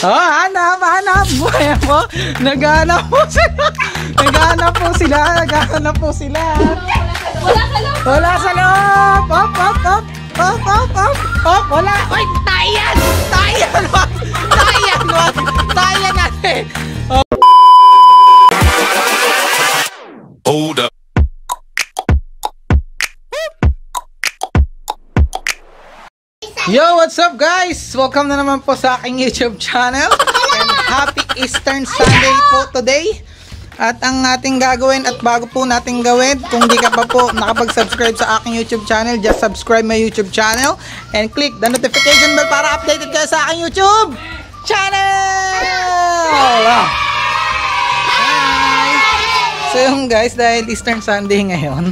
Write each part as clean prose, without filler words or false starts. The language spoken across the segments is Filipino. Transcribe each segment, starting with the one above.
Oh, hanap mo. Naghanap po sila. Wala sa loob. Op. Wala. Oy, tayan. Tayan natin. Hold up. Yo, what's up guys? Welcome na naman po sa aking YouTube channel. And happy Eastern Sunday po today. At ang ating gagawin at bago po natin gawin, kung di ka pa po nakapag-subscribe sa aking YouTube channel, just subscribe my YouTube channel and click the notification bell para updated kayo sa aking YouTube channel! Hi! So yung guys, dahil Eastern Sunday ngayon,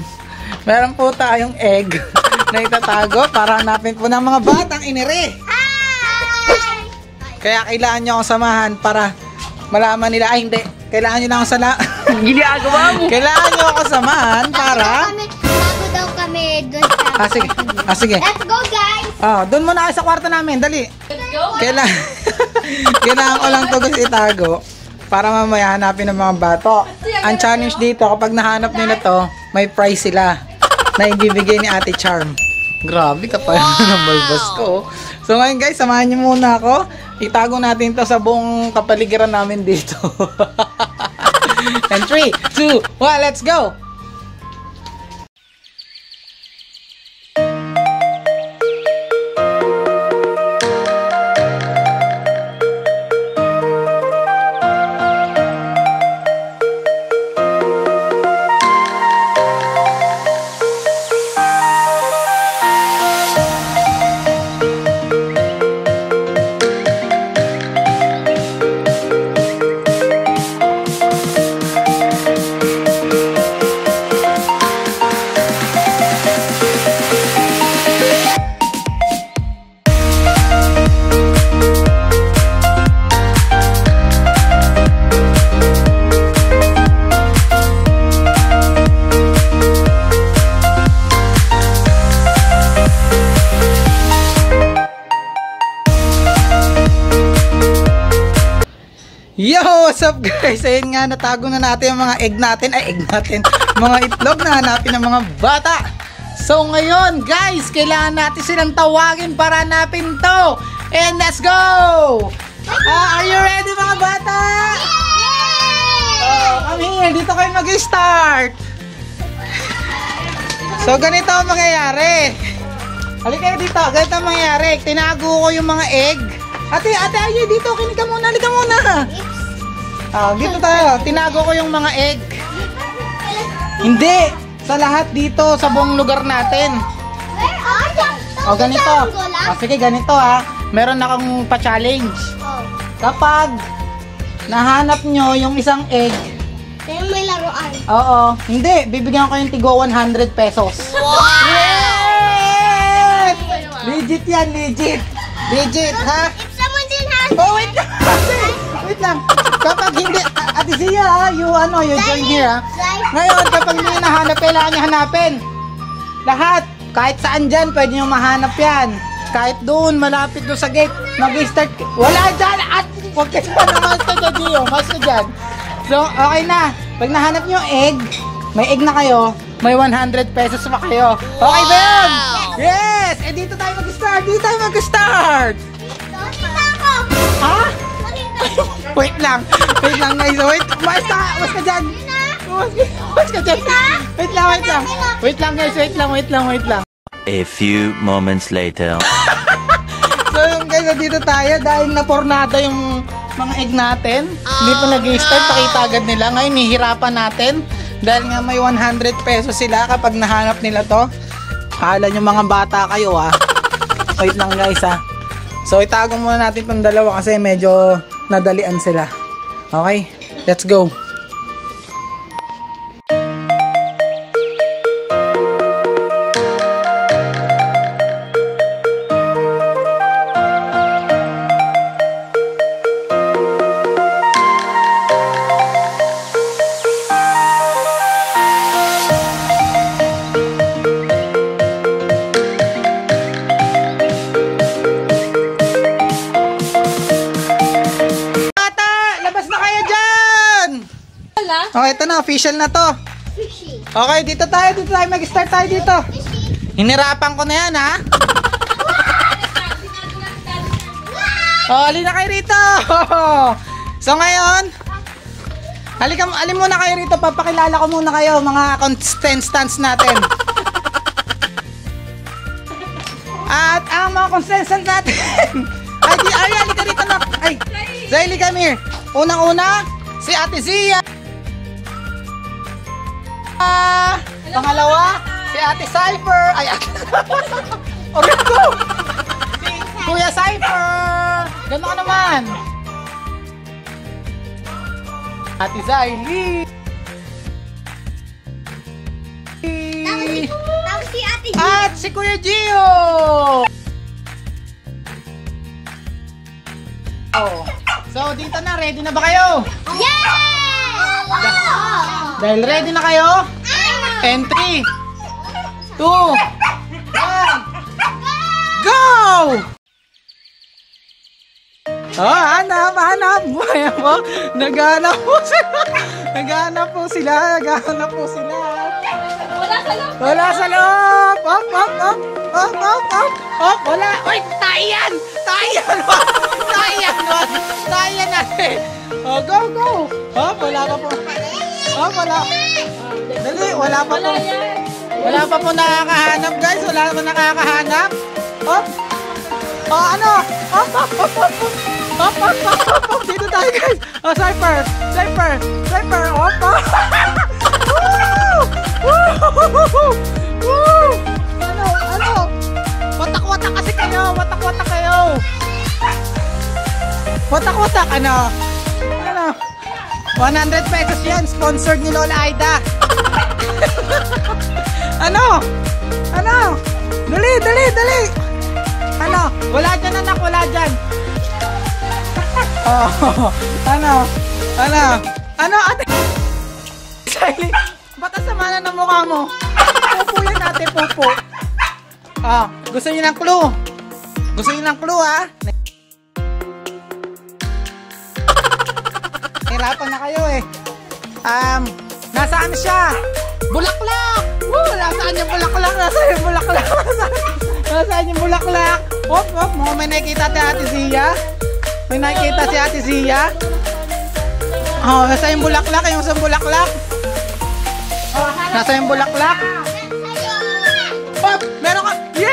meron po tayong egg na itatago para hanapin po ng mga batang inire. Kaya kailangan nyo akong samahan para malaman nila. Ay, hindi. Kailangan nyo na akong ginagawa mo. Kailangan nyo akong samahan para... Bago daw kami doon sa... sige. Let's go, guys! Doon muna kayo sa kwarto namin. Dali. Let's go! Kailangan ko lang ito guys itago para mamaya hanapin ng mga bato. Ang challenge dito, kapag nahanap nila to, may prize sila na ibibigay ni Ate Charm. Grabe, kapal ng balbas ko. So ngayon guys, samahan niyo muna ako. Itago natin to sa buong kapaligiran namin dito. And 3, 2, 1, let's go! Yo! What's up guys? Ayun nga, natago na natin yung mga egg natin. Mga itlog na hanapin ng mga bata. So ngayon guys, kailangan natin silang tawagin para hanapin to. And let's go! Are you ready mga bata? Come here, dito kayo mag-start. So ganito ang mangyayari. Halika kayo dito, ganito ang mangyayari. Tinago ko yung mga egg. Ate, ayun dito, kinig ka muna, halika muna. Dito tayo, tinago ko yung mga egg. Hindi, sa lahat dito, sa buong lugar natin. Ganito. Sige, ganito meron akong pa-challenge. Kapag nahanap nyo yung isang egg, Kaya may laruan. hindi, bibigyan ko yung tigo 100 pesos. Wow! Yes! Legit yan, legit, ha? If someone didn't have... Wait lang. Kapag hindi, Ate Zia, you join here Ngayon, kapag hindi nahanap, kailangan niya hanapin. Lahat, kahit saan dyan, pwede nyo mahanap yan. Kahit doon, malapit doon sa gate, mag-start. Wala dyan, at huwag ka dyan naman sa dyan, mas ka dyan. So, okay na. Pag nahanap nyo egg, may egg na kayo, may 100 pesos pa kayo. Okay ba yun? Yes! Dito tayo mag-start. Ha? Wait lang guys. Mas ka dyan. Wait lang guys. A few moments later. So yung guys, dito tayo dahil napornado yung mga egg natin. Hindi pa nag-start, pakita agad nila. Ngayon, hihirapan natin. Dahil nga may 100 pesos sila kapag nahanap nila to. Akala nyo mga bata kayo Wait lang guys So itago muna natin itong dalawa kasi medyo nadalian sila. Okay, let's go. Okay, ito na. Official na to. Fishy. Okay, dito tayo. Mag-start tayo dito. Hinirapan ko na yan, ha? Oh, alin na kayo rito. So ngayon, alin muna kayo rito. Papakilala ko muna kayo, mga contestants natin. At ang mga contestants natin. Ay, halika rito na. Ay, Zayli, come here. Unang-una, si Ate Zia. Pangalawa, si Ate Cypher. Ay, Orito. Si Kuya Cypher. Gano'n ka naman. Ate Zayli. Tapos si Ate G. At si Kuya Gio. Oh. So, dito na. Ready na ba kayo? Yeah! Dahil ready na kayo? And 3, 2, 1, go! Oh, hanap. Ayan mo. Naghanap po sila. Wala sa loob. Up. Wala. Uy, tayan natin. Oh, go. Oh, wala pa po. Wala. Dali, wala pa po nakakahanap, guys. Wala pa nakakahanap. Hop. Oh, ano? Hop. Dito tayo, guys. Oh, Cypher. Hop. Woo! Ano? Watak-watak kasi kayo. Watak-watak, ano? 100 pesos yan. Sponsored ni Lola Aida. Ano? Dali. Ano? Wala dyan, anak. Wala dyan. Oh, ano, ate? Siley, ba't ang sama na ng mukha mo? Pupo yan, ate, pupo. Gusto niyo ng clue? Ha? Hirapan na kayo, eh. Nasaan siya? Bulaklak! Nasaan yung bulaklak? Nasaan yung bulaklak? Hop. May nakikita si Ate Zia. Oh, nasaan yung bulaklak? Nasaan yung bulaklak? Hop! Meron ka! Yes!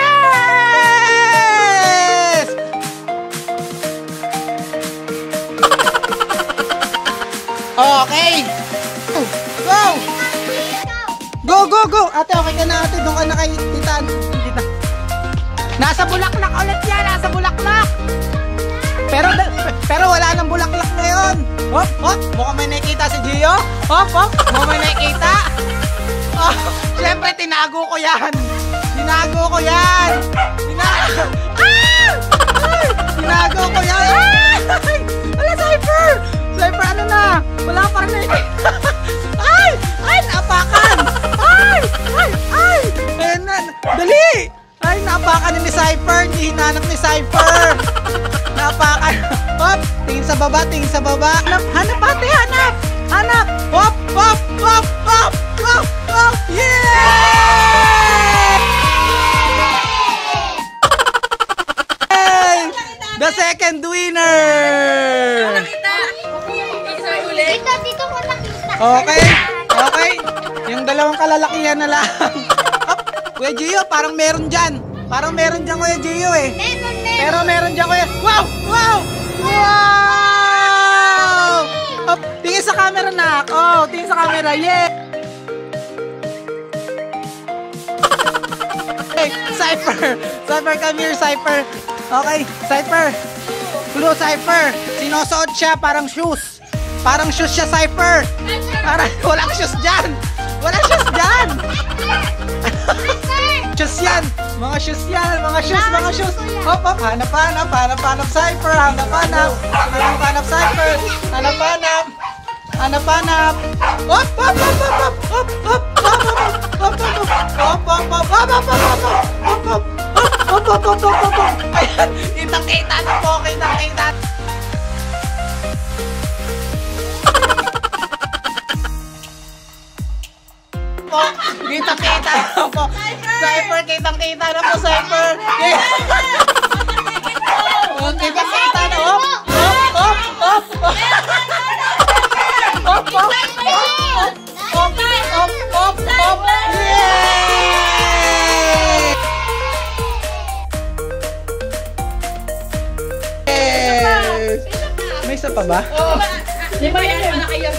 Okay! Go! Ate, okay ka na, ate. Doon ka na kay tita. Nasa bulaklak ulit yan. Pero wala nang bulaklak ngayon. Hop. Mukhang may nakikita si Gio. Hop. Mukhang may nakikita. Oh, syempre, tinago ko yan. Tinago ko yan. Wala, Cypher, ano na? Wala pa rin nakikita. Ay, naapakan. Ayan na. Dali. Ay, naapakan ni Cypher. Hindi hinanap ni Cypher. Naapakan. Hop. Tingin sa baba. Hanap, ate. Hanap. Hop. Yeah! The second winner. Dito ko nakita. Okay. Yung dalawang kalalakihan na lang. Kuya Gio, parang meron dyan. Kuya Gio, eh. Pero meron dyan, Kuya. Wow! Tingin sa camera, nak. Oh, tingin sa camera. Yeah! Hey, Cypher, come here, Cypher. Okay, Cypher. Clue, Cypher. Sinusuot siya, parang shoes. Parang shoes siya, Cypher. Walang shoes dyan. Shoes yan. Mga shoes. Hop. Hanap, Cypher. Hanap, Cypher. Hanap. Hop. Ayan, kitang-kita na po. Kita-kita na po. Cypher, kitang-kita na po, Cypher. Oh, kita-kita na. Op. Yay! Yes! May isa pa ba? Di ba yan? Malaki yung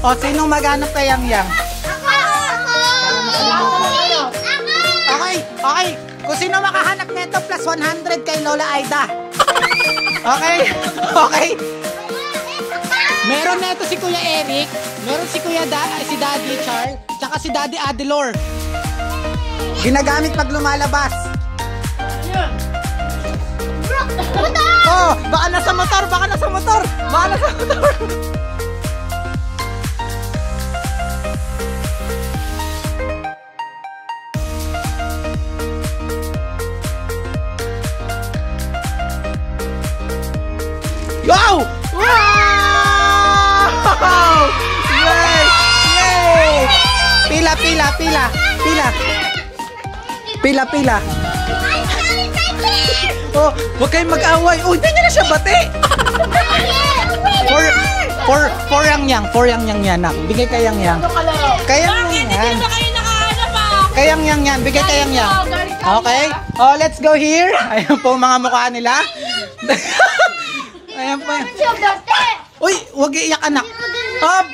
O, sinong maghanap kay Yang? Okay. Kung sino makahanap nito plus 100 kay Lola Aida. Okay? Meron nito si Kuya Eric, meron si si Daddy Char, tsaka si Daddy Adelor. Ginagamit pag lumalabas. Oh, baka nasa motor. Wow! Yay! Pila. Oh, huwag kayong mag-away. Oh, hindi niya na siya bati. For Yang yan. Bigay kay Yang. Kay Yang yan. Kay Yang yan. Bigay kay Yang. Okay? Oh, let's go here. Ayan po mga mukha nila. Ayan po. Uy, huwag iiyak anak. Hop!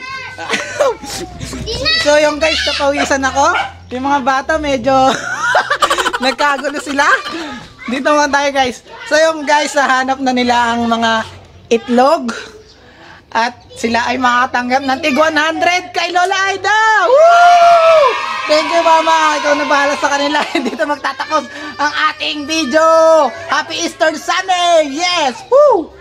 So yung guys, napawisan ako. Yung mga bata medyo nagkagulo sila. Dito naman tayo guys. So yung guys, nahanap na nila ang mga itlog. At sila ay makakatanggap ng tig 100 kay Lola Aida. Woo! Thank you mama. Ikaw na bahala sa kanila. Dito magtatapos ang ating video. Happy Easter Sunday. Yes! Woo!